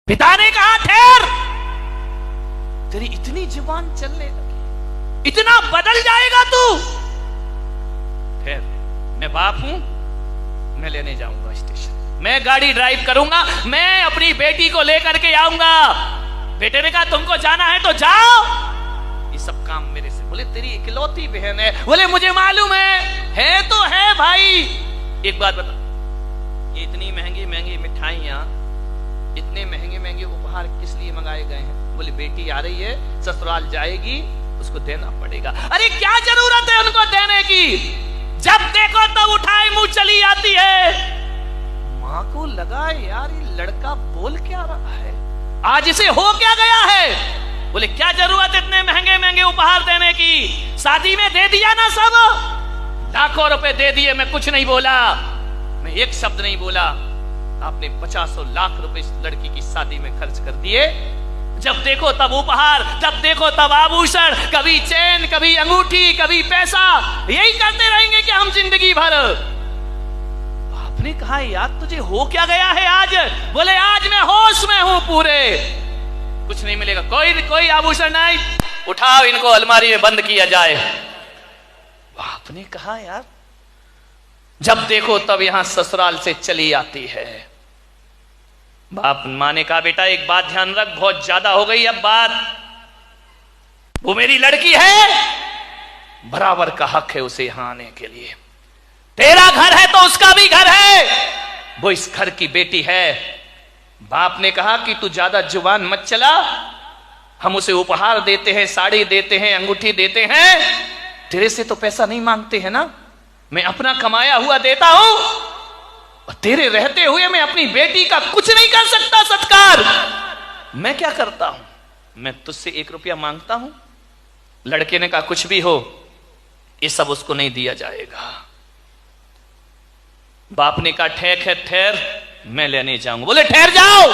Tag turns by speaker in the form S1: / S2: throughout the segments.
S1: पिता ने कहा ठहर, तेरी इतनी जुबान चलने लगी, इतना बदल जाएगा तू। ठहर, मैं बाप हूं, मैं लेने जाऊंगा स्टेशन, मैं गाड़ी ड्राइव करूंगा, मैं अपनी बेटी को लेकर के आऊंगा। बेटे ने कहा तुमको जाना है तो जाओ, ये सब काम मेरे से। बोले तेरी इकलौती बहन है। बोले मुझे मालूम है तो है भाई। एक बात बता, ये इतनी महंगी महंगी मिठाइयां, इतने महंगे महंगे उपहार किस लिए मंगाए गए हैं? बोले बेटी आ रही है, ससुराल जाएगी, उसको देना पड़ेगा। अरे क्या जरूरत है उनको देने की? जब देखो तब उठाए मुंह चली आती है। मां को लगा यार ये लड़का बोल क्या रहा है, आज इसे हो क्या गया है। बोले क्या जरूरत इतने महंगे महंगे उपहार देने की, शादी में दे दिया ना सब, लाखों रुपए दे दिए, मैं कुछ नहीं बोला, मैं एक शब्द नहीं बोला। आपने 50 लाख रुपए इस लड़की की शादी में खर्च कर दिए। जब देखो तब उपहार, जब देखो तब आभूषण, कभी चेन, कभी अंगूठी, कभी पैसा, यही करते रहेंगे कि हम जिंदगी भर। आपने कहा यार तुझे हो क्या गया है आज? बोले आज मैं होश में हूं पूरे, कुछ नहीं मिलेगा, कोई आभूषण नहीं, उठाओ इनको अलमारी में बंद किया जाए। आपने कहा यार जब देखो तब यहां ससुराल से चली आती है। बाप मां ने कहा बेटा एक बात ध्यान रख, बहुत ज्यादा हो गई अब बात, वो मेरी लड़की है, बराबर का हक है उसे यहां आने के लिए। तेरा घर है तो उसका भी घर है, वो इस घर की बेटी है। बाप ने कहा कि तू ज्यादा जुबान मत चला, हम उसे उपहार देते हैं, साड़ी देते हैं, अंगूठी देते हैं, तेरे से तो पैसा नहीं मांगते हैं ना, मैं अपना कमाया हुआ देता हूं, और तेरे रहते हुए मैं अपनी बेटी का कुछ नहीं कर सकता सत्कार। मैं क्या करता हूं, मैं तुझसे 1 रुपया मांगता हूं। लड़के ने कहा कुछ भी हो ये सब उसको नहीं दिया जाएगा। बाप ने कहा ठीक है ठहर, मैं लेने जाऊंगा। बोले ठहर जाओ,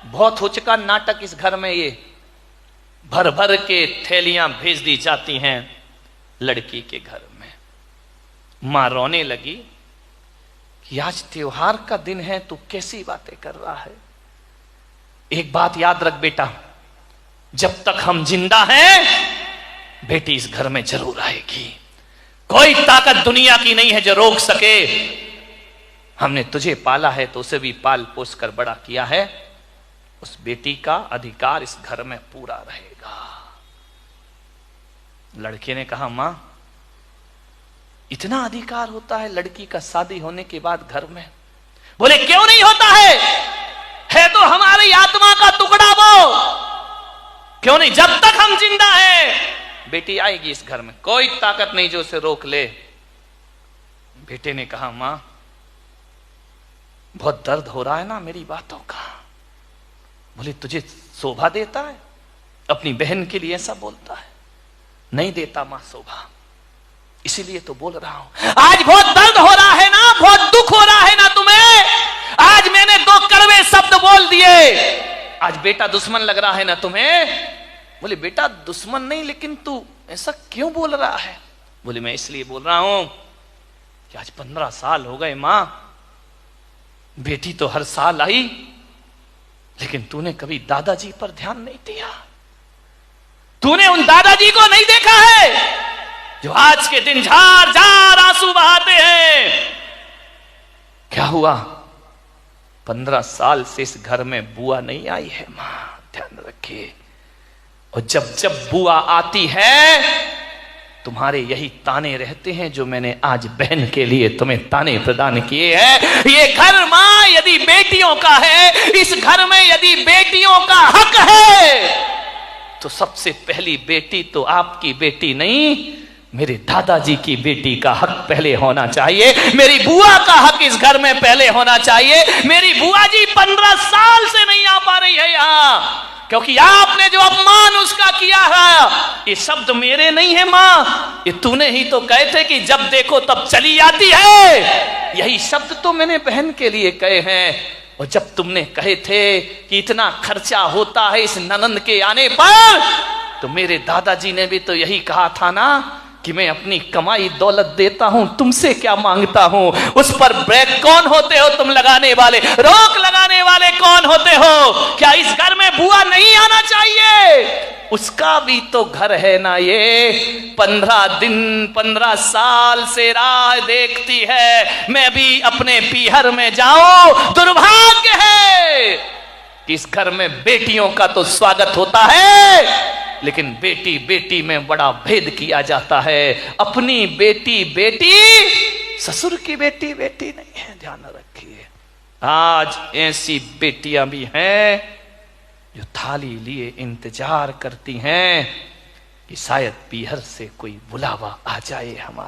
S1: बहुत हो चुका नाटक इस घर में, ये भर भर के थैलियां भेज दी जाती हैं लड़की के घर में। मां रोने लगी कि आज त्योहार का दिन है, तू कैसी बातें कर रहा है। एक बात याद रख बेटा, जब तक हम जिंदा हैं बेटी इस घर में जरूर आएगी, कोई ताकत दुनिया की नहीं है जो रोक सके। हमने तुझे पाला है तो उसे भी पाल पोस कर बड़ा किया है, उस बेटी का अधिकार इस घर में पूरा रहेगा। लड़के ने कहा मां इतना अधिकार होता है लड़की का शादी होने के बाद घर में? बोले क्यों नहीं होता है तो हमारी आत्मा का टुकड़ा वो, क्यों नहीं? जब तक हम जिंदा हैं बेटी आएगी इस घर में, कोई ताकत नहीं जो उसे रोक ले। बेटे ने कहा मां बहुत दर्द हो रहा है ना मेरी बातों का। बोले तुझे शोभा देता है, अपनी बहन के लिए ऐसा बोलता है? नहीं देता मां शोभा, इसीलिए तो बोल रहा हूं। आज बहुत दर्द हो रहा है ना, बहुत दुख हो रहा है ना तुम्हें, आज मैंने 2 कड़वे शब्द बोल दिए, आज बेटा दुश्मन लग रहा है ना तुम्हें। बोले बेटा दुश्मन नहीं, लेकिन तू ऐसा क्यों बोल रहा है? बोले मैं इसलिए बोल रहा हूं कि आज 15 साल हो गए मां, बेटी तो हर साल आई, लेकिन तूने कभी दादाजी पर ध्यान नहीं दिया, तूने उन दादाजी को नहीं देखा है जो आज के दिन झार झार आंसू बहाते हैं। क्या हुआ? 15 साल से इस घर में बुआ नहीं आई है मां, ध्यान रखिए। और जब जब बुआ आती है तुम्हारे यही ताने रहते हैं जो मैंने आज बहन के लिए तुम्हें ताने प्रदान किए हैं। ये घर मां यदि बेटियों का है, इस घर में यदि बेटियों का हक है तो सबसे पहली बेटी तो आपकी बेटी नहीं, मेरे दादाजी की बेटी का हक पहले होना चाहिए, मेरी बुआ का हक इस घर में पहले होना चाहिए। मेरी बुआ जी 15 साल से नहीं आ पा रही है यहां, क्योंकि आपने जो अपमान उसका किया है, ये शब्द मेरे नहीं है मां, ये तूने ही तो कहे थे कि जब देखो तब चली आती है, यही शब्द तो मैंने बहन के लिए कहे हैं। और जब तुमने कहे थे कि इतना खर्चा होता है इस ननंद के आने पर, तो मेरे दादाजी ने भी तो यही कहा था ना कि मैं अपनी कमाई दौलत देता हूं, तुमसे क्या मांगता हूं। उस पर ब्रेक कौन होते हो तुम लगाने वाले, रोक लगाने वाले कौन होते हो? क्या इस घर में बुआ नहीं आना चाहिए? उसका भी तो घर है ना ये। 15 दिन 15 साल से राह देखती है मैं भी अपने पीहर में जाऊं। दुर्भाग्य है कि इस घर में बेटियों का तो स्वागत होता है, लेकिन बेटी बेटी में बड़ा भेद किया जाता है। अपनी बेटी बेटी, ससुर की बेटी बेटी नहीं है, ध्यान रखिए। आज ऐसी बेटियां भी हैं जो थाली लिए इंतजार करती हैं कि शायद पीहर से कोई बुलावा आ जाए हमारा।